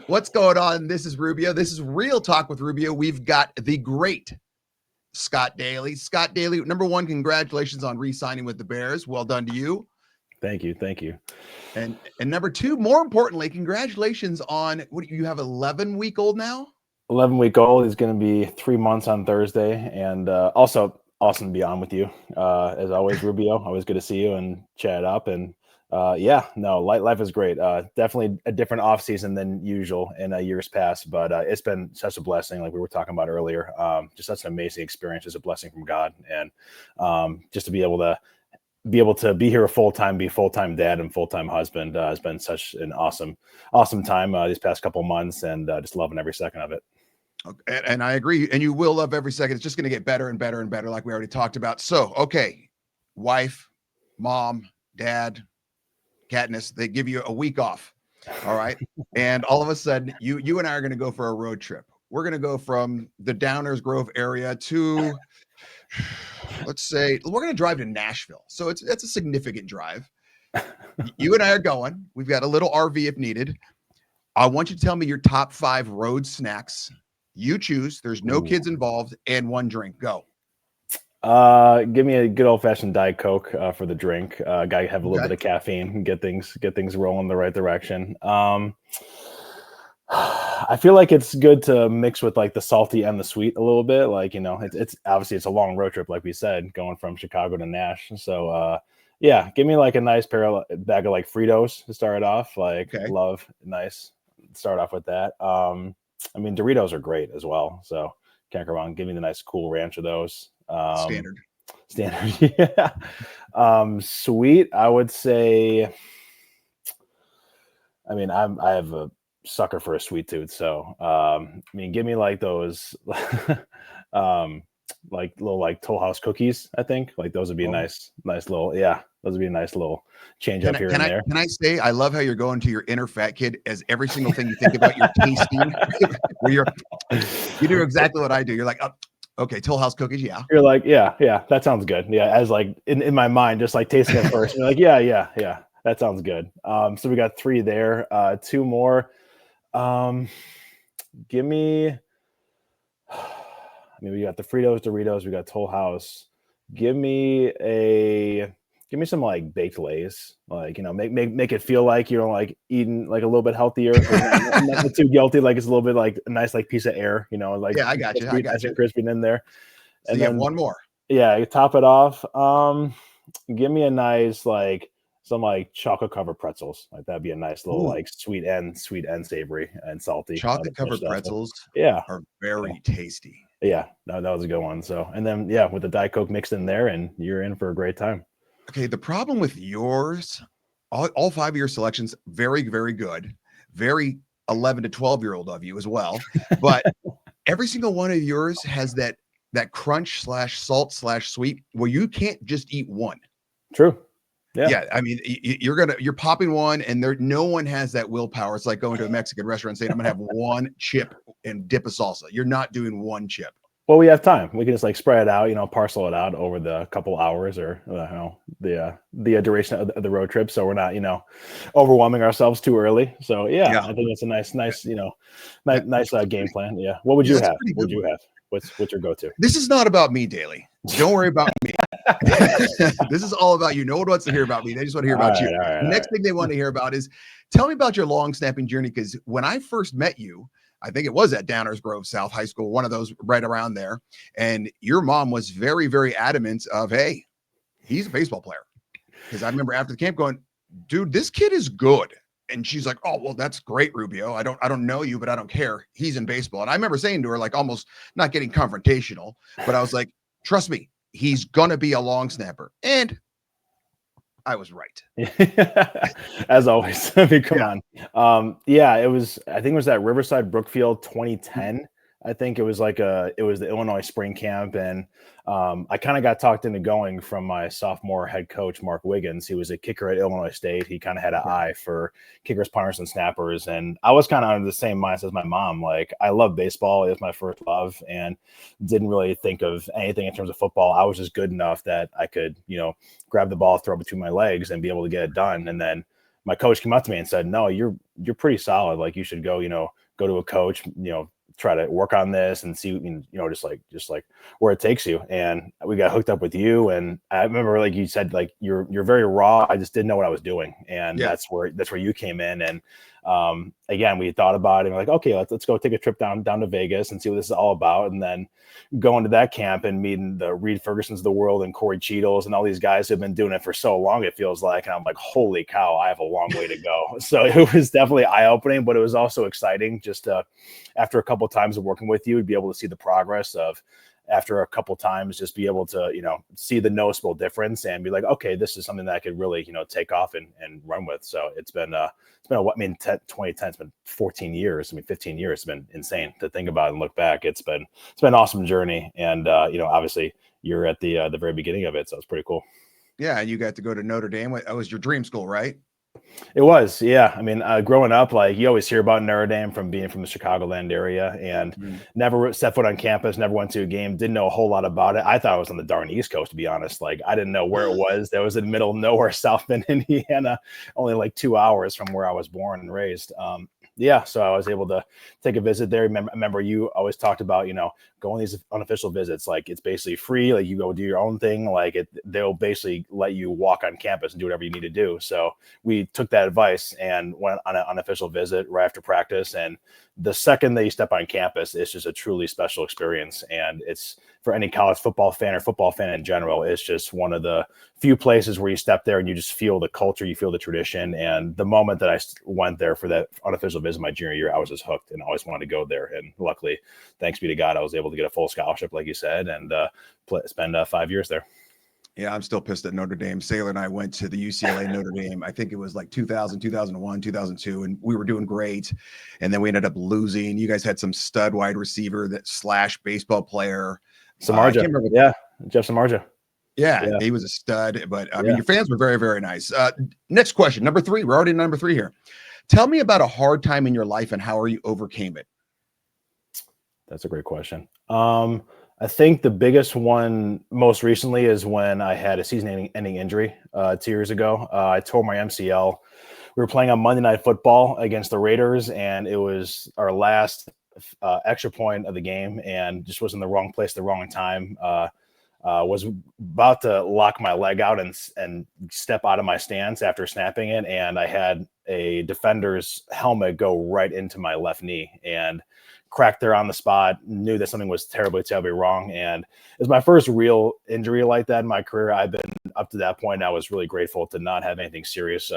What's going on? This is Rubio. This is Real Talk with Rubio. We've got the great Scott Daly. Scott Daly, number one, congratulations on re-signing with the Bears. Well done to you. Thank you. Thank you. And number two, more importantly, congratulations on what you have 11-week-old now? 11-week-old is going to be 3 months on Thursday. And also awesome to be on with you. As always, Rubio, always good to see you and chat up. And life is great. Definitely a different off season than usual in years past, but it's been such a blessing. Like we were talking about earlier, just such an amazing experience. It's a blessing from God. And just to be able to be here be full-time dad and full-time husband has been such an awesome time these past couple months, and just loving every second of it. And I agree. And you will love every second. It's just going to get better and better and better, like we already talked about. So, okay, wife, mom, dad, Katniss, they give you a week off. All right. And all of a sudden, you and I are going to go for a road trip. We're going to go from the Downers Grove area to, let's say, we're going to drive to Nashville. So that's a significant drive. You and I are going. We've got a little RV if needed. I want you to tell me your top 5 road snacks. You choose. There's no kids involved, and one drink. Go. Give me a good old-fashioned Diet Coke for the drink. Gotta have a little bit of caffeine and get things rolling in the right direction. I feel like it's good to mix with like the salty and the sweet a little bit. Like, it's obviously it's a long road trip, like we said, going from Chicago to Nash. So give me like a nice bag of like Fritos to start off. Like love nice. Start off with that. I mean, Doritos are great as well. So can't go wrong. Give me the nice cool ranch of those. Standard. Yeah. Sweet, I would say. I mean, I have a sucker for a sweet tooth. So, give me like those, like little like Toll House cookies. I think like those would be a nice little, those would be a nice little change up here and there. Can I say, I love how you're going to your inner fat kid as every single thing you think about you're tasting. You do exactly what I do. You're like, oh, okay, Toll House cookies, yeah. You're like, yeah, that sounds good. Yeah, as like in my mind, just like tasting it first. You're like, yeah, that sounds good. So we got 3 there. 2 more. Give me. We got the Fritos, Doritos. We got Toll House. Give me some like baked Lays. Like, make it feel like you're like eating like a little bit healthier. Not too guilty. Like it's a little bit like a nice like piece of air. Like I got you. Nice and crispy in there. So and you have one more. Yeah, you top it off. Give me a nice like some like chocolate covered pretzels. Like that'd be a nice little like sweet and savory and salty. Chocolate covered pretzels are very tasty. Yeah, that was a good one. So, and then with the Diet Coke mixed in there, and you're in for a great time. Okay, the problem with yours, all 5 of your selections, very, very good. Very 11 to 12-year-old of you as well. But every single one of yours has that crunch /salt /sweet where you can't just eat one. True. Yeah. I mean, you're popping one, and no one has that willpower. It's like going to a Mexican restaurant saying, I'm going to have one chip and dip of salsa. You're not doing one chip. Well, we have time. We can just like spread it out, parcel it out over the couple hours or the duration of the road trip. So we're not, overwhelming ourselves too early. So I think it's a nice, nice game plan. Yeah. What would you have? What would you have? What's your go-to? This is not about me, Daly. Don't worry about me. This is all about you. No one wants to hear about me. They just want to hear about you. The next thing they want to hear about is, tell me about your long snapping journey. Because when I first met you, I think it was at Downers Grove South High School, one of those right around there. And your mom was very, very adamant of, hey, he's a baseball player. Because I remember after the camp going, dude, this kid is good. And she's like, oh, well, that's great, Rubio. I don't know you, but I don't care. He's in baseball. And I remember saying to her, like, almost not getting confrontational, but I was like, trust me, he's going to be a long snapper. And I was right. As always. I mean, come on. I think it was at Riverside Brookfield 2010. I think it was the Illinois spring camp. And I kind of got talked into going from my sophomore head coach, Mark Wiggins. He was a kicker at Illinois State. He kind of had an eye for kickers, punters, and snappers. And I was kind of under the same mindset as my mom. Like, I love baseball. It was my first love, and didn't really think of anything in terms of football. I was just good enough that I could, grab the ball, throw it between my legs, and be able to get it done. And then my coach came up to me and said, "No, you're pretty solid. Like you should go, go to a coach, try to work on this and see, just like where it takes you." And we got hooked up with you. And I remember, like you said, like you're very raw. I just didn't know what I was doing. And that's where you came in. And again, we thought about it and we're like, okay, let's go take a trip down to Vegas and see what this is all about. And then going to that camp and meeting the Reed Fergusons of the world and Corey Cheadles and all these guys who have been doing it for so long, it feels like. And I'm like, holy cow, I have a long way to go. So it was definitely eye-opening, but it was also exciting just after a couple of times of working with you, to be able to see the progress of, after a couple of times, just be able to, see the noticeable difference and be like, okay, this is something that I could really, take off and run with. So it's been 2010, it's been 14 years. 15 years. It's been insane to think about and look back. It's been an awesome journey. And, obviously you're at the very beginning of it. So it's pretty cool. Yeah. And you got to go to Notre Dame. That was your dream school, right? It was, yeah. Growing up, like you always hear about Notre Dame from being from the Chicagoland area, and never set foot on campus, never went to a game, didn't know a whole lot about it. I thought it was on the darn East Coast, to be honest. Like I didn't know where it was. That was in the middle of nowhere, South Bend, Indiana, only like 2 hours from where I was born and raised. So I was able to take a visit there. I remember you always talked about, going these unofficial visits. Like it's basically free. Like you go do your own thing. Like they'll basically let you walk on campus and do whatever you need to do. So we took that advice and went on an unofficial visit right after practice. And the second that you step on campus, it's just a truly special experience. And it's for any college football fan or football fan in general, it's just one of the few places where you step there and you just feel the culture, you feel the tradition. And the moment that I went there for that unofficial visit my junior year, I was just hooked and always wanted to go there. And luckily, thanks be to God, I was able to get a full scholarship, like you said, and spend 5 years there. Yeah, I'm still pissed at Notre Dame. Sailor and I went to the UCLA Notre Dame. I think it was like 2000, 2001, 2002, and we were doing great. And then we ended up losing. You guys had some stud wide receiver / baseball player. Samardzija. Jeff Samardzija. Yeah, he was a stud. But I mean, your fans were very, very nice. Next question, number 3. We're already in number 3 here. Tell me about a hard time in your life and how you overcame it. That's a great question. I think the biggest one most recently is when I had a season-ending injury 2 years ago. I tore my MCL. We were playing on Monday Night Football against the Raiders, and it was our last extra point of the game, and just was in the wrong place at the wrong time. Was about to lock my leg out and step out of my stance after snapping it, and I had a defender's helmet go right into my left knee and cracked there on the spot. Knew that something was terribly wrong, and it was my first real injury like that in my career. I've been up to that point, I was really grateful to not have anything serious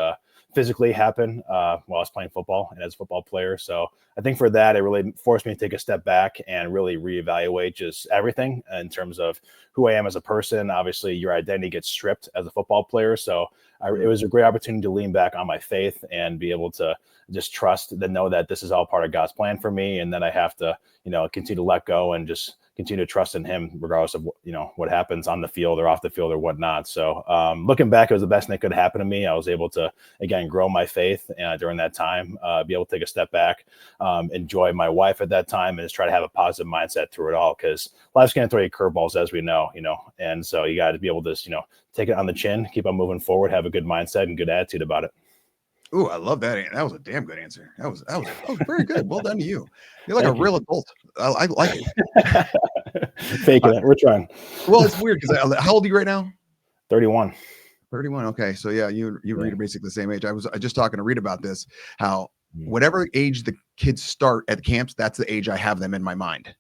physically happen while I was playing football and as a football player. So I think for that, it really forced me to take a step back and really reevaluate just everything in terms of who I am as a person. Obviously, your identity gets stripped as a football player. So it was a great opportunity to lean back on my faith and be able to just trust and know that this is all part of God's plan for me. And then I have to, continue to let go and just continue to trust in him, regardless of what happens on the field or off the field or whatnot. So looking back, it was the best thing that could happen to me. I was able to, again, grow my faith during that time, be able to take a step back, enjoy my wife at that time, and just try to have a positive mindset through it all, because life's going to throw you curveballs, as we know, and so you got to be able to, take it on the chin, keep on moving forward, have a good mindset and good attitude about it. Ooh, I love that. That was a damn good answer. That was very good. Well done to you. You're like real adult. I like it. Faking it. We're trying. Well, it's weird because how old are you right now? 31. 31. Okay. So yeah, you Reed are basically the same age. I was just talking to Reed about this, how whatever age the kids start at the camps, that's the age I have them in my mind.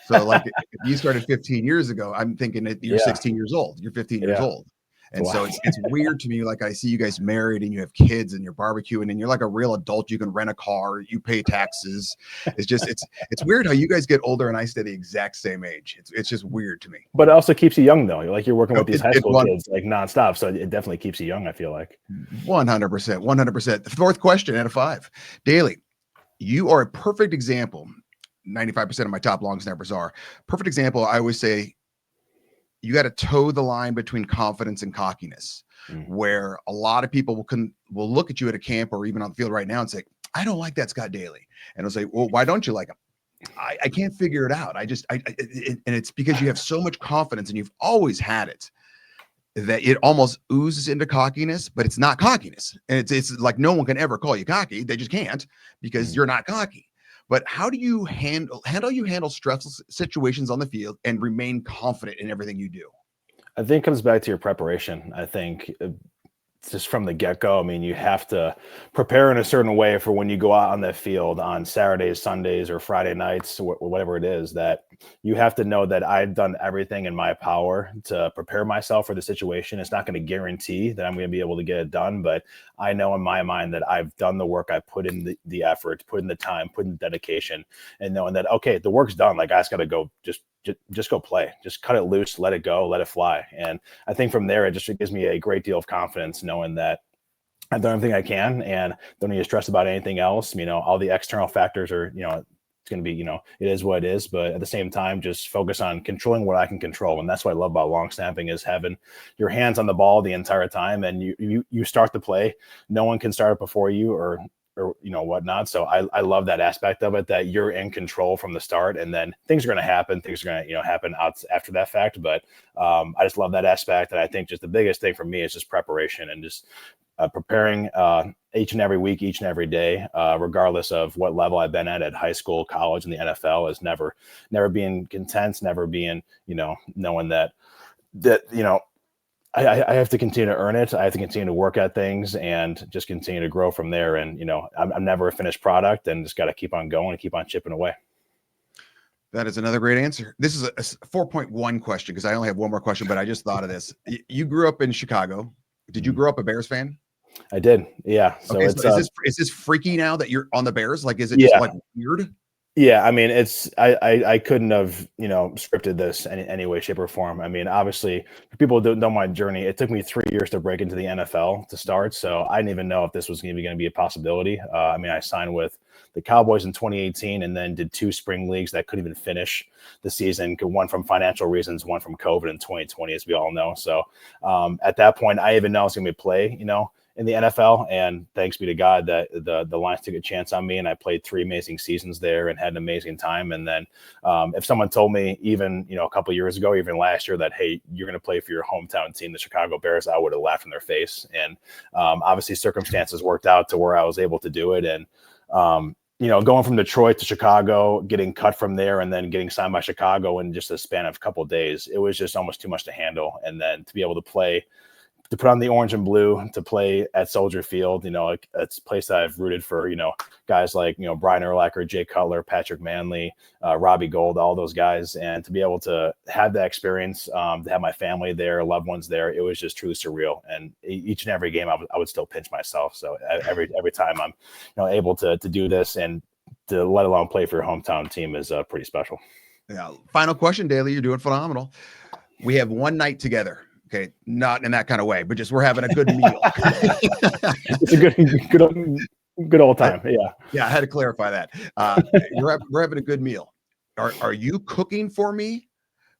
So like if you started 15 years ago, I'm thinking that you're 16 years old. You're 15 years old. And so it's weird to me. Like I see you guys married and you have kids and you're barbecuing and you're like a real adult. You can rent a car, you pay taxes. It's just, it's weird how you guys get older and I stay the exact same age. It's just weird to me. But it also keeps you young though. Like you're working with these high school kids like nonstop. So it definitely keeps you young, I feel like. 100%, 100%. The fourth question out of 5. Daly, you are a perfect example. 95% of my top long snappers are perfect example. I always say, you got to toe the line between confidence and cockiness, where a lot of people will look at you at a camp or even on the field right now and say, I don't like that Scott Daly. And I'll say, well, why don't you like him? I can't figure it out. And it's because you have so much confidence and you've always had it. that it almost oozes into cockiness, but it's not cockiness. And it's like no one can ever call you cocky. They just can't because you're not cocky. But how do you handle stressful situations on the field and remain confident in everything you do? I think it comes back to your preparation. I think just from the get-go, I mean, you have to prepare in a certain way for when you go out on that field on Saturdays, Sundays, or Friday nights, whatever it is, that you have to know that I've done everything in my power to prepare myself for the situation. It's not going to guarantee that I'm going to be able to get it done, but I know in my mind that I've done the work. I put in the effort, put in the time, put in the dedication, and knowing that, okay, the work's done. Like I just got to go just go play, just cut it loose, let it go, let it fly. And I think from there, it gives me a great deal of confidence knowing that I've done everything I can and don't need to stress about anything else. All the external factors are, it's going to be, it is what it is. But at the same time, just focus on controlling what I can control. And that's what I love about long snapping is having your hands on the ball the entire time. And you start the play. No one can start it before you or whatnot. So I love that aspect of it, that you're in control from the start, and then things are going to happen. Things are going to, happen out after that fact. But I just love that aspect. And I think just the biggest thing for me is just preparation and just preparing each and every week, each and every day, regardless of what level I've been at high school, college, and the NFL, is never being content, never being, knowing that, I have to continue to earn it. I have to continue to work at things and just continue to grow from there. And, I'm never a finished product, and just got to keep on going and keep on chipping away. That is another great answer. This is a 4.1 question because I only have one more question, but I just thought of this. You grew up in Chicago. Did you grow up a Bears fan? I did. Yeah. So okay, it's, is this freaky now that you're on the Bears? Like, is it just like weird? Yeah, I mean, I couldn't have, scripted this any way, shape, or form. I mean, obviously, for people who don't know my journey, it took me 3 years to break into the NFL to start. So I didn't even know if this was going to be a possibility. I mean, I signed with the Cowboys in 2018 and then did 2 spring leagues that couldn't even finish the season. One from financial reasons, one from COVID in 2020, as we all know. So at that point, I even know I was going to play, in the NFL, and thanks be to God that the Lions took a chance on me, and I played 3 amazing seasons there and had an amazing time. And then if someone told me even, a couple of years ago, even last year, that, hey, you're going to play for your hometown team, the Chicago Bears, I would have laughed in their face. And obviously circumstances worked out to where I was able to do it. And going from Detroit to Chicago, getting cut from there, and then getting signed by Chicago in just a span of a couple of days, it was just almost too much to handle. And then to be able to play, to put on the orange and blue, to play at Soldier Field, it's a place that I've rooted for, guys like, Brian Urlacher, Jay Cutler, Patrick Manley, Robbie Gold, all those guys. And to be able to have that experience, to have my family there, loved ones there, it was just truly surreal. And each and every game I would still pinch myself. So every time I'm, able to do this and to let alone play for your hometown team is pretty special. Yeah. Final question, Daly. You're doing phenomenal. We have one night together. Okay, not in that kind of way, but just we're having a good meal. It's a good old time. Yeah, I had to clarify that. We're having a good meal. Are you cooking for me?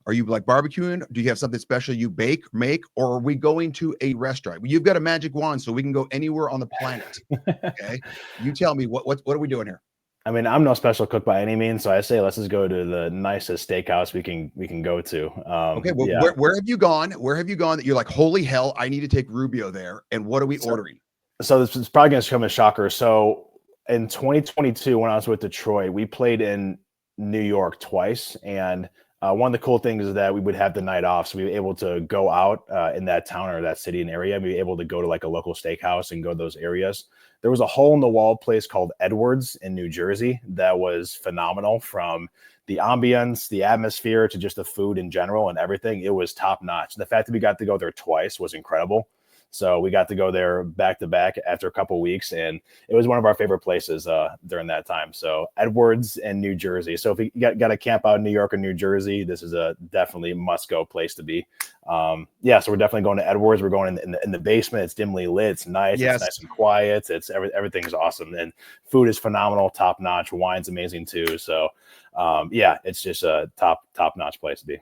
Are you like barbecuing? Do you have something special you make, or are we going to a restaurant? You've got a magic wand, so we can go anywhere on the planet. Okay, you tell me what are we doing here? I mean, I'm no special cook by any means, so I say let's just go to the nicest steakhouse we can go to. Okay, well, yeah. Where have you gone? Where have you gone that you're like, holy hell, I need to take Rubio there? And what are we ordering? So this is probably going to come as a shocker. So in 2022, when I was with Detroit, we played in New York twice, and one of the cool things is that we would have the night off, so we were able to go out in that town or that city and area. We were able to go to like a local steakhouse and go to those areas. There was a hole-in-the-wall place called Edwards in New Jersey that was phenomenal, from the ambience, the atmosphere, to just the food in general and everything. It was top-notch. The fact that we got to go there twice was incredible. So we got to go there back to back after a couple of weeks, and it was one of our favorite places during that time. So Edwards and New Jersey. So if you got to camp out in New York or New Jersey, this is a definitely must-go place to be. So we're definitely going to Edwards. We're going in the basement. It's dimly lit. It's nice. Yes. It's nice and quiet. It's everything's awesome, and food is phenomenal, top-notch. Wine's amazing too. So it's just a top-notch place to be.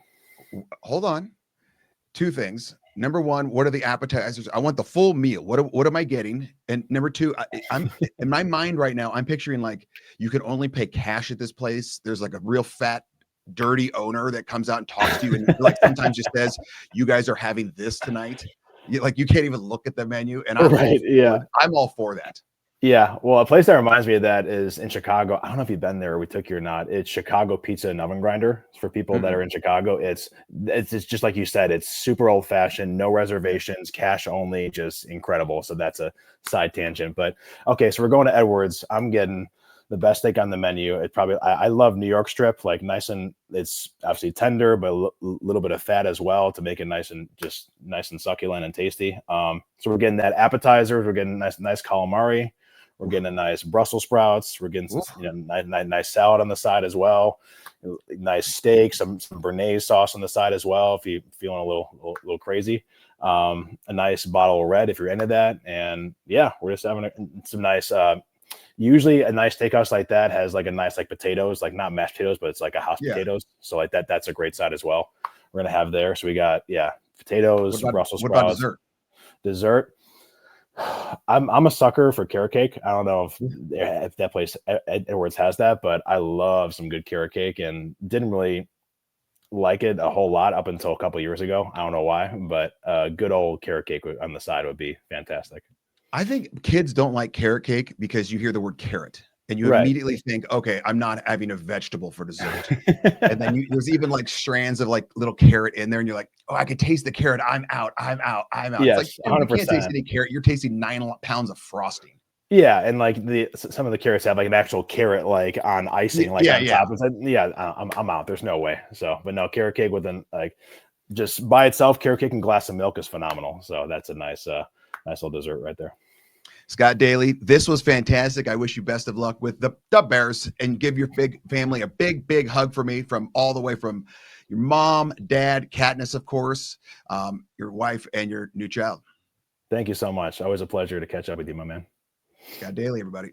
Hold on. 2 things. Number 1, what are the appetizers? I want the full meal. What am I getting? And number 2, I'm in my mind right now, I'm picturing like you can only pay cash at this place. There's like a real fat dirty owner that comes out and talks to you and like sometimes just says, "You guys are having this tonight." You can't even look at the menu, and I'm all for that. Yeah, well, a place that reminds me of that is in Chicago. I don't know if you've been there or we took you or not. It's Chicago Pizza and Oven Grinder. For people that are in Chicago. It's just like you said, it's super old fashioned, no reservations, cash only, just incredible. So that's a side tangent. But okay, so we're going to Edwards. I'm getting the best steak on the menu. It probably I love New York strip, like nice, and it's obviously tender, but a little bit of fat as well to make it nice and succulent and tasty. So we're getting that appetizers. We're getting nice calamari. We're getting a nice Brussels sprouts. We're getting some, nice salad on the side as well. Nice steak, some Béarnaise sauce on the side as well. If you're feeling a little crazy, a nice bottle of red if you're into that. And yeah, we're just having some nice. Usually, a nice steakhouse like that has like a nice potatoes, like not mashed potatoes, but it's like a house potatoes. So like that, that's a great side as well. We're gonna have there. So we got potatoes, Brussels sprouts. What about Dessert. I'm a sucker for carrot cake. I don't know if that place Edwards has that, but I love some good carrot cake and didn't really like it a whole lot up until a couple of years ago. I don't know why, but good old carrot cake on the side would be fantastic. I think kids don't like carrot cake because you hear the word carrot and you immediately think, okay, I'm not having a vegetable for dessert. And then there's even like strands of like little carrot in there. And you're like, oh, I could taste the carrot. I'm out. Yes, it's like, you can't taste any carrot. You're tasting 9 pounds of frosting. Yeah. And like some of the carrots have like an actual carrot, like on icing, like on top. I'm out. There's no way. So, but no, carrot cake with just by itself, carrot cake and glass of milk is phenomenal. So that's a nice little dessert right there. Scott Daly, this was fantastic. I wish you best of luck with the Bears, and give your big family a big hug for me, from all the way from your mom, dad, Katniss, of course, your wife, and your new child. Thank you so much. Always a pleasure to catch up with you, my man. Scott Daly, everybody.